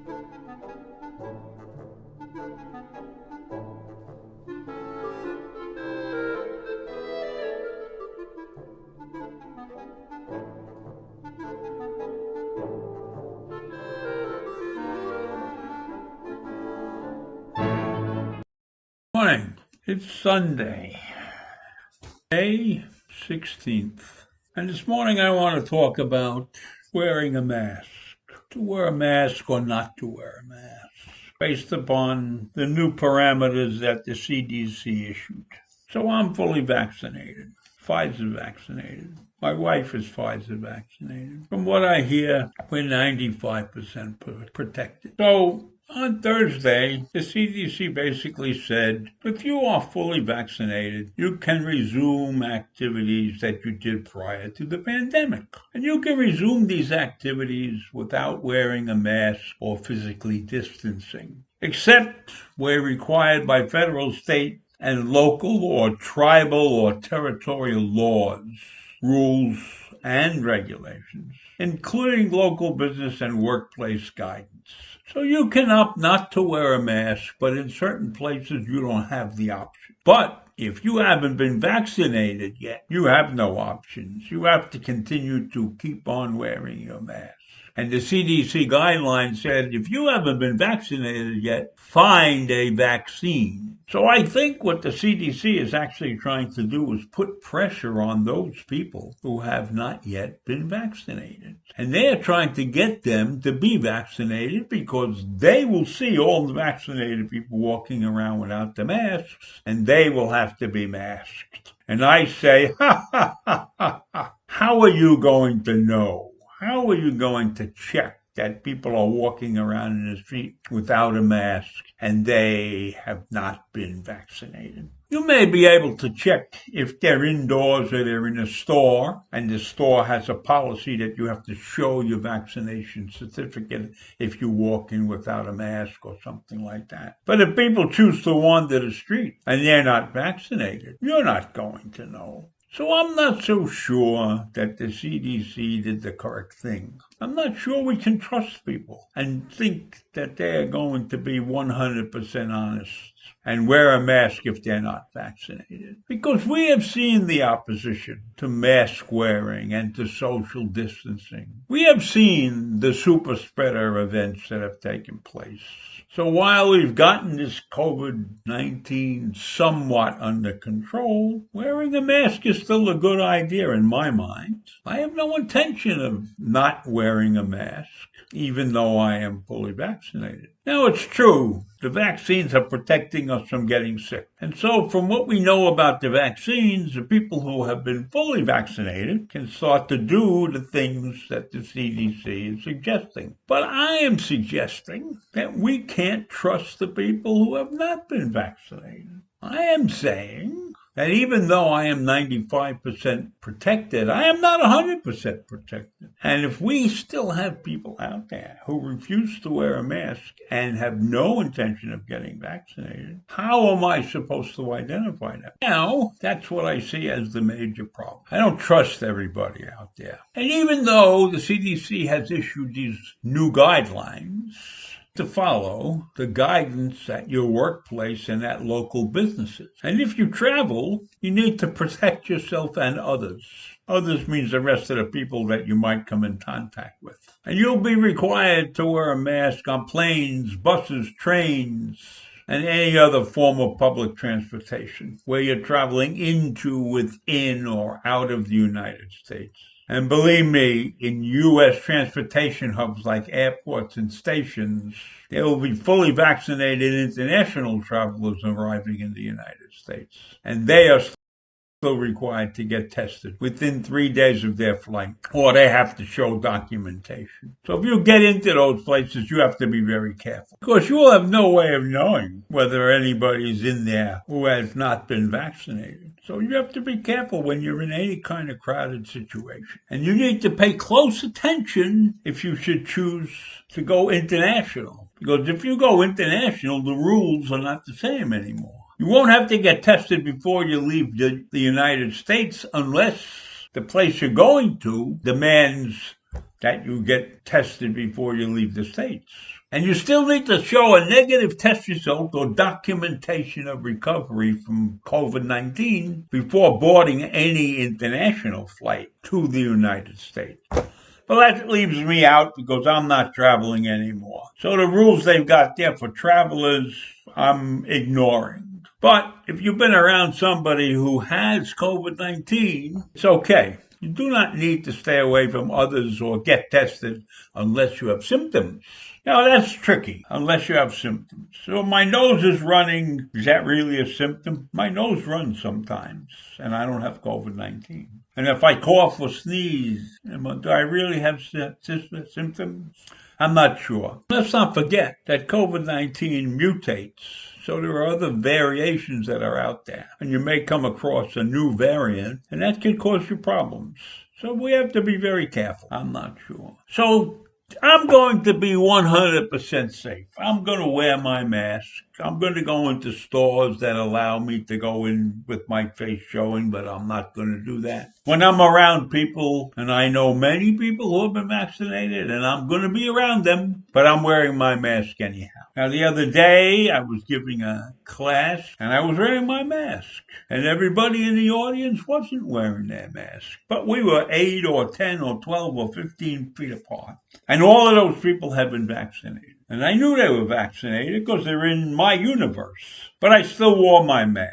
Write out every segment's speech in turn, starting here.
Morning. It's Sunday, May 16th. And this morning I want to talk about wearing a mask. To wear a mask or not to wear a mask, based upon the new parameters that the CDC issued. So I'm fully vaccinated, Pfizer vaccinated. My wife is Pfizer vaccinated. From what I hear, we're 95% protected. So on Thursday, the CDC basically said, if you are fully vaccinated, you can resume activities that you did prior to the pandemic. And you can resume these activities without wearing a mask or physically distancing, except where required by federal, state, and local or tribal or territorial laws, rules, and regulations, including local business and workplace guidance. So you can opt not to wear a mask, but in certain places you don't have the option. But if you haven't been vaccinated yet, you have no options. You have to continue to keep on wearing your mask. And the CDC guidelines said, if you haven't been vaccinated yet, find a vaccine. So I think what the CDC is actually trying to do is put pressure on those people who have not yet been vaccinated. And they're trying to get them to be vaccinated because they will see all the vaccinated people walking around without the masks, and they will have to be masked. And I say, how are you going to know? How are you going to check that people are walking around in the street without a mask and they have not been vaccinated? You may be able to check if they're indoors or they're in a store, and the store has a policy that you have to show your vaccination certificate if you walk in without a mask or something like that. But if people choose to wander the street and they're not vaccinated, you're not going to know. So I'm not so sure that the CDC did the correct thing. I'm not sure we can trust people and think that they're going to be 100% honest and wear a mask if they're not vaccinated. Because we have seen the opposition to mask wearing and to social distancing. We have seen the super spreader events that have taken place. So while we've gotten this COVID-19 somewhat under control, wearing a mask is still a good idea in my mind. I have no intention of not wearing a mask, even though I am fully vaccinated. Now, it's true, the vaccines are protecting us from getting sick. And so from what we know about the vaccines, the people who have been fully vaccinated can start to do the things that the CDC is suggesting. But I am suggesting that we can't trust the people who have not been vaccinated. I am saying that even though I am 95% protected, I am not 100% protected. And if we still have people out there who refuse to wear a mask and have no intention of getting vaccinated, how am I supposed to identify them? Now, that's what I see as the major problem. I don't trust everybody out there. And even though the CDC has issued these new guidelines, to follow the guidance at your workplace and at local businesses. And if you travel, you need to protect yourself and others. Others means the rest of the people that you might come in contact with. And you'll be required to wear a mask on planes, buses, trains, and any other form of public transportation where you're traveling into, within, or out of the United States. And believe me, in U.S. transportation hubs like airports and stations, there will be fully vaccinated international travelers arriving in the United States. And they are still required to get tested within 3 days of their flight, or they have to show documentation. So if you get into those places, you have to be very careful. Of course, you will have no way of knowing whether anybody's in there who has not been vaccinated. So you have to be careful when you're in any kind of crowded situation. And you need to pay close attention if you should choose to go international. Because if you go international, the rules are not the same anymore. You won't have to get tested before you leave the United States unless the place you're going to demands that you get tested before you leave the States. And you still need to show a negative test result or documentation of recovery from COVID-19 before boarding any international flight to the United States. Well, that leaves me out because I'm not traveling anymore. So the rules they've got there for travelers, I'm ignoring. But if you've been around somebody who has COVID-19, it's okay. You do not need to stay away from others or get tested unless you have symptoms. Now, that's tricky, unless you have symptoms. So my nose is running. Is that really a symptom? My nose runs sometimes, and I don't have COVID-19. And if I cough or sneeze, do I really have symptoms? I'm not sure. Let's not forget that COVID-19 mutates. So there are other variations that are out there. And you may come across a new variant, and that can cause you problems. So we have to be very careful. I'm not sure. So I'm going to be 100% safe. I'm going to wear my mask. I'm going to go into stores that allow me to go in with my face showing, but I'm not going to do that. When I'm around people, and I know many people who have been vaccinated, and I'm going to be around them, but I'm wearing my mask anyhow. Now, the other day, I was giving a class, and I was wearing my mask. And everybody in the audience wasn't wearing their mask. But we were 8 or 10 or 12 or 15 feet apart. And all of those people had been vaccinated. And I knew they were vaccinated because they're in my universe. But I still wore my mask.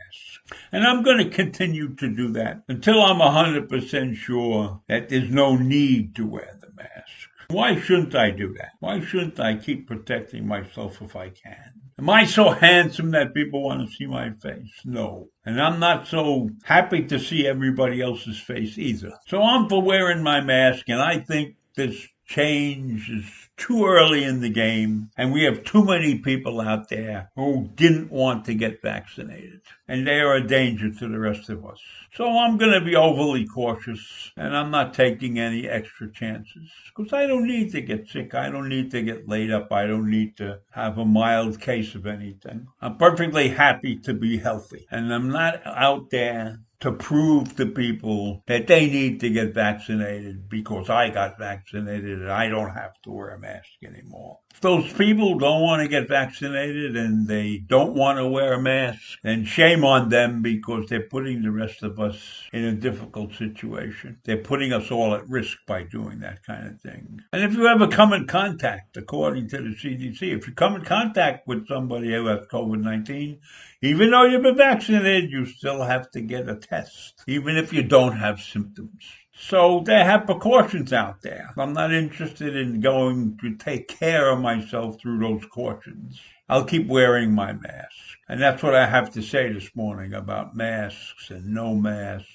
And I'm going to continue to do that until I'm 100% sure that there's no need to wear the mask. Why shouldn't I do that? Why shouldn't I keep protecting myself if I can? Am I so handsome that people want to see my face? No. And I'm not so happy to see everybody else's face either. So I'm for wearing my mask, and I think this change is too early in the game, and we have too many people out there who didn't want to get vaccinated, and they are a danger to the rest of us. So I'm going to be overly cautious, and I'm not taking any extra chances, because I don't need to get sick. I don't need to get laid up. I don't need to have a mild case of anything. I'm perfectly happy to be healthy, and I'm not out there to prove to people that they need to get vaccinated because I got vaccinated and I don't have to wear a mask anymore. If those people don't want to get vaccinated and they don't want to wear a mask, then shame on them, because they're putting the rest of us in a difficult situation. They're putting us all at risk by doing that kind of thing. And if you ever come in contact, according to the CDC, if you come in contact with somebody who has COVID-19, even though you've been vaccinated, you still have to get a test, even if you don't have symptoms. So they have precautions out there. I'm not interested in going to take care of myself through those cautions. I'll keep wearing my mask. And that's what I have to say this morning about masks and no masks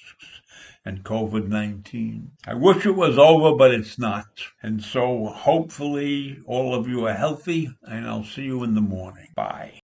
and COVID-19. I wish it was over, but it's not. And so hopefully all of you are healthy, and I'll see you in the morning. Bye.